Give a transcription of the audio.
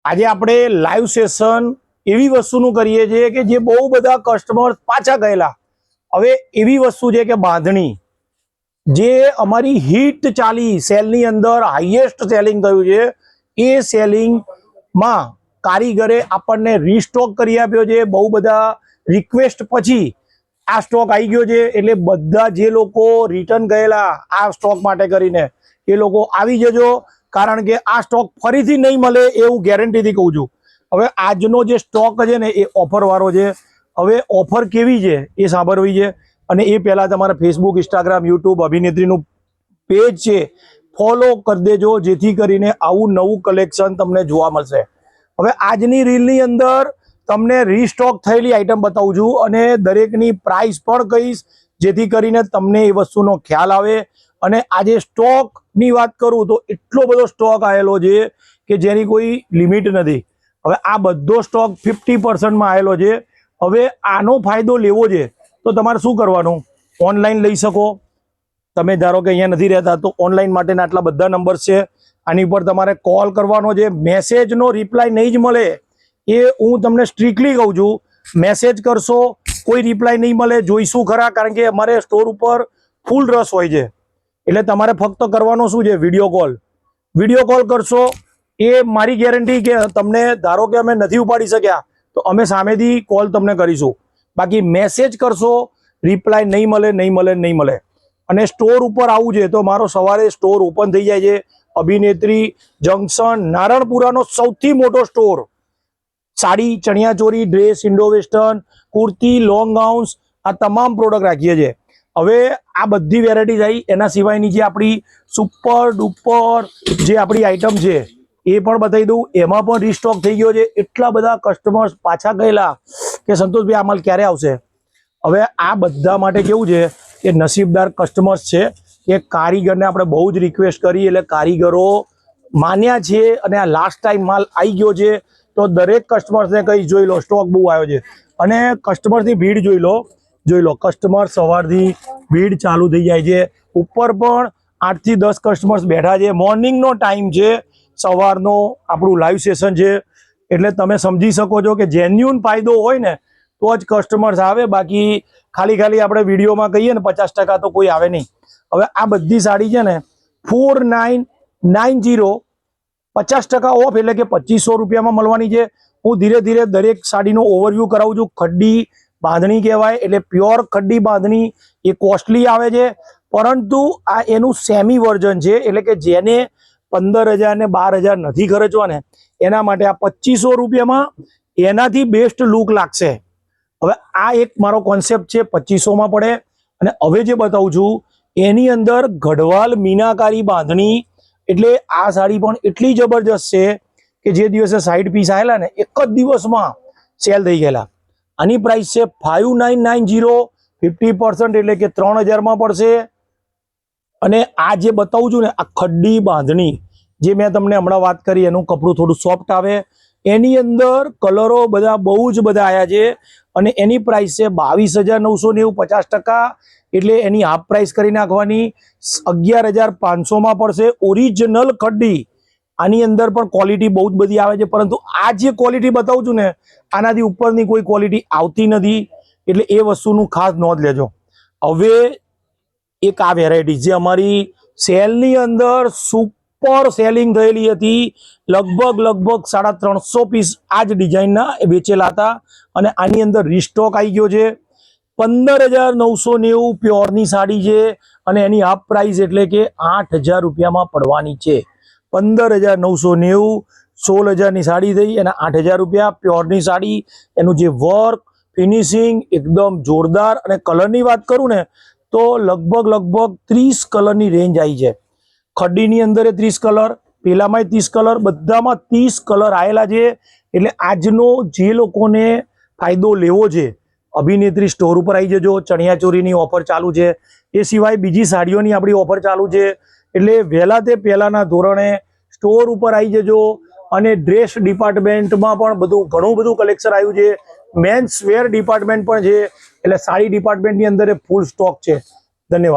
આજે આપણે live session એવી વસ્તુનું કરીએ છીએ કે જે બહુ બધા કસ્ટમર પાછા ગયેલા. હવે એવી વસ્તુ છે કે બાંધણી જે અમારી હિટ ચાલી સેલની અંદર હાઈએસ્ટ સેલિંગ થયું છે, એ સેલિંગમાં કારીગરે આપણને રીસ્ટોક કરી આપ્યો છે. બહુ બધા રિક્વેસ્ટ પછી આ સ્ટોક આવી ગયો છે. એટલે બધા જે લોકો રિટર્ન ગયેલા આ સ્ટોક માટે કરીને એ લોકો આવી જજો, કારણ કે આ સ્ટોક ફરીથી નહીં મળે એવું ગેરંટીથી કહું છું. હવે આજનો જે સ્ટોક છે ને એ ઓફર વાળો છે. હવે ઓફર કેવી છે એ સાંભળવી છે, અને એ પહેલાં તમારા ફેસબુક, ઇન્સ્ટાગ્રામ, યુટ્યુબ અભિનેત્રીનું પેજ છે ફોલો કરી દેજો, જેથી કરીને આવું નવું કલેક્શન તમને જોવા મળશે. હવે આજની રીલની અંદર તમને રીસ્ટોક થયેલી આઈટમ બતાવું છું અને દરેકની પ્રાઇસ પણ કહીશ, જેથી કરીને તમને એ વસ્તુનો ખ્યાલ આવે. અને આજે સ્ટોકની વાત કરું તો એટલો બધો સ્ટોક આવેલો છે કે જેની કોઈ લિમિટ નથી. હવે આ બધો સ્ટોક 50%માં આવેલો છે. હવે આનો ફાયદો લેવો છે તો તમારે શું કરવાનું? ઓનલાઈન લઈ શકો. તમે ધારો કે અહીંયા નથી રહેતા તો ઓનલાઈન માટેના આટલા બધા નંબર છે. આની પર તમારે કોલ કરવાનો છે. મેસેજનો રિપ્લાય નહીં જ મળે એ હું તમને સ્ટ્રિક્ટલી કહું છું. મેસેજ કરશો કોઈ રિપ્લાય નહીં મળે. જોઈશું ખરા, કારણ કે અમારે સ્ટોર ઉપર ફૂલ રસ હોય છે. એટલે તમારે ફક્ત કરવાનો શું છે? Video call. વિડીયો કોલ કરશો એ મારી ગેરંટી કે તમને ધારો કે અમે નથી ઉપાડી શક્યા તો અમે સામેથી કોલ તમને કરીશું. બાકી મેસેજ કરશો રિપ્લાય નહીં મળે, નહીં મળે, નહીં મળે. અને સ્ટોર ઉપર આવવું છે તો મારો સવારે સ્ટોર ઓપન થઈ જાય છે. અભિનેત્રી જંકશન નારણપુરાનો સૌથી મોટો સ્ટોર. સાડી, ચણિયાચોરી, dress, Indo western, kurti, long gowns, આ તમામ પ્રોડક્ટ રાખીએ છીએ. હવે આ બધી વેરાયટી આવી. એના સિવાયની જે આપણી સુપર ડુપર જે આપણી આઈટમ છે એ પણ બતાવી દઉં. એમાં પણ રીસ્ટોક થઈ ગયો છે. એટલા બધા કસ્ટમર્સ પાછા ગયેલા કે સંતોષભાઈ આ માલ ક્યારે આવશે. હવે આ બધા માટે કેવું છે કે નસીબદાર કસ્ટમર્સ છે કે કારીગરને આપણે બહુ જ રિક્વેસ્ટ કરી એટલે કારીગરો માન્યા છે અને આ લાસ્ટ ટાઈમ માલ આવી ગયો છે. તો દરેક કસ્ટમર્સને કંઈ જોઈ લો, સ્ટોક બહુ આવ્યો છે. અને કસ્ટમર્સની ભીડ જોઈ લો. કસ્ટમર સવારથી ભીડ ચાલુ થઈ જાય છે. ઉપર પણ 8 થી 10 કસ્ટમર્સ બેઠા છે. મોર્નિંગનો ટાઈમ છે, સવારનો આપણું લાઈવ સેશન છે. એટલે તમે સમજી શકો છો કે જેન્યુઅન ફાયદો હોય ને તો જ કસ્ટમર્સ આવે. બાકી ખાલી આપણે વિડીયોમાં કહીએ ને 50% તો કોઈ આવે નહીં. હવે આ બધી સાડી છે ને 4990 50% ઓફ, એટલે કે 2500 રૂપિયામાં મળવાની છે. હું ધીરે ધીરે દરેક સાડીનો ઓવરવ્યૂ કરાવું છું. ખડ્ડી બાંધણી કહેવાય, એટલે પ્યોર ખડ્ડી બાંધણી. એ કોસ્ટલી આવે છે, પરંતુ આ એનું સેમી વર્ઝન છે. એટલે કે જેને 15,000 ને 12,000 નથી ખર્ચવા ને એના માટે આ 2500 રૂપિયામાં એનાથી બેસ્ટ લુક લાગશે. હવે આ એક મારો કોન્સેપ્ટ છે, 2500માં પડે. અને હવે જે બતાવું છું એની અંદર ગઢવાલ મીનાકારી બાંધણી. એટલે આ સાડી પણ એટલી જબરજસ્ત છે કે જે દિવસે સાઈડ પીસ આવેલા ને એક જ દિવસમાં સેલ થઈ ગયેલા. આની પ્રાઇસ છે 5990, 50%, એટલે કે 3000માં પડશે. અને આ જે બતાવું છું ને આ ખડ્ડી બાંધણી જે મેં તમને હમણાં વાત કરી, એનું કપડું થોડું સોફ્ટ આવે. એની અંદર કલરો બધા બહુ જ બધા આવ્યા છે. અને એની પ્રાઇસ છે 22,990, 50%, એટલે એની હાફ પ્રાઇસ કરી નાખવાની. 11,500માં પડશે. ઓરિજિનલ ખડ્ડી. આની અંદર પણ ક્વોલિટી બહુ જ બધી આવે છે, પરંતુ આ જે ક્વોલિટી બતાવું છું ને આનાથી ઉપરની કોઈ ક્વોલિટી આવતી નથી. એટલે એ વસ્તુનું ખાસ નોંધ લેજો. હવે એક આ વેરાયટી જે અમારી સેલની અંદર સુપર સેલિંગ થયેલી હતી. લગભગ 350 પીસ આ જ ડિઝાઇનના વેચેલા હતા. અને આની અંદર રીસ્ટોક આવી ગયો છે. 15,990 પ્યોરની સાડી છે અને એની હાફ પ્રાઇસ એટલે કે 8,000 રૂપિયામાં પડવાની છે. 15,990, 16,000ની સાડી થઈ અને 8,000 રૂપિયા પ્યોરની સાડી. એનું જે વર્ક, ફિનિશિંગ એકદમ જોરદાર. અને કલરની વાત કરું ને તો લગભગ 30 કલરની રેન્જ આવી છે. ખડ્ડીની અંદર 30 કલર, પેલામાં 30 કલર, બધામાં 30 કલર આવેલા છે. એટલે આજનો જે લોકોને ફાયદો લેવો છે, અભિનેત્રી સ્ટોર ઉપર આવી જજો. ચણિયાચોરીની ઓફર ચાલુ છે. એ સિવાય બીજી સાડીઓની આપણી ઓફર ચાલુ છે. એટલે વહેલા તે પહેલાના ધોરણે સ્ટોર ઉપર આવી જજો. અને ડ્રેસ ડિપાર્ટમેન્ટમાં પણ ઘણું બધું કલેક્શન આવ્યું છે. મેન્સ વેર ડિપાર્ટમેન્ટ પણ છે. એટલે સાડી ડિપાર્ટમેન્ટની અંદર ફૂલ સ્ટોક છે. ધન્યવાદ.